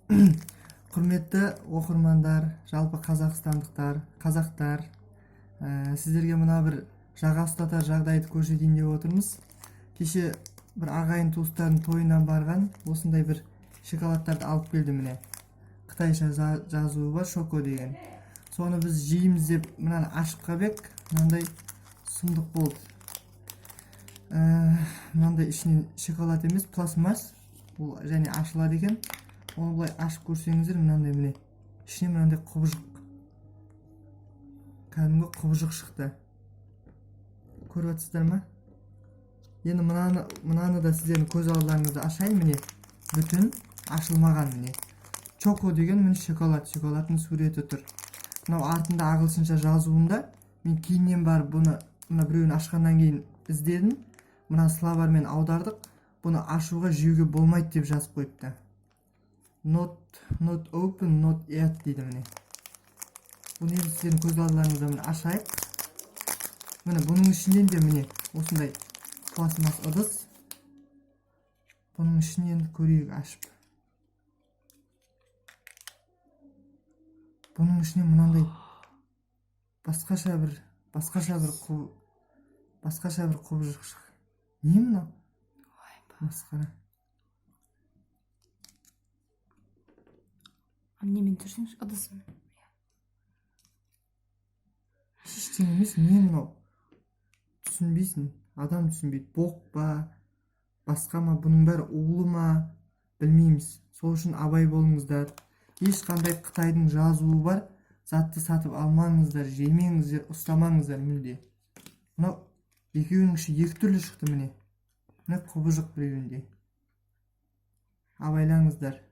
Құрметті оқырмандар, жалпы қазақстандықтар, қазақтар, сіздерге мына бір жаға ұстатар жағдайды көрсетейін деп отырмыз. Кеше бір ағайын туыстардың тойынан барған, осындай бір шоколадтарды алып келді міне. Қытайша жазуы бар, шоко деген. Соны біз жейміз деп мынаны ашып қабек, мынандай сұмдық болды. Мынандай ішінен шоколад емес, пластмасс. Бұл және ашылады екен. Оны былай ашып көрсеңіздер, мынандай міне. Ішінен мынандай құбыжық. Кәдімгі құбыжық шықты. Көріп жатсыздар ма? Енді мынаны да сіздердің көз алдарыңызды ашайын, міне. Бүтін ашылмаған міне. Чоко деген міне шоколад, шоколадтың суреті тұр. Мынау артында ағылшынша жазуында, мен кейіннен барып бұны біреуін ашқаннан кейін іздедім. Мына словармен аудардық. Бұны ашуға жеуге болмайды деп жазып қойыпты. Not open, not yet дейді міне. Бұны енді сіздердің көз алдарыңызда міне ашайық. Міне бұның ішінен де міне осындай пластмасс ыдыс. Бұның ішінен енді көрейік ашып. Бұның ішінен мынандай басқаша бір құбыжық шық. Не мынау? Масқара. Немен тұрсыңыз? Ыдысын. Ештеңе емес, не мынау? Түсінбейсің, адам түсінбейді. Боқ па, басқа ма, бұның бәрі улы ма, білмейміз. Сол үшін абай болыңыздар. Ешқандай Қытайдың жазуы бар, затты сатып алмаңыздар, жемеңіздер, ұстамаңыздар мүлде. Мынау екеуінің іші екі түрлі шықты міне. Міне құбыжық біреуінде. Абайлаңыздар.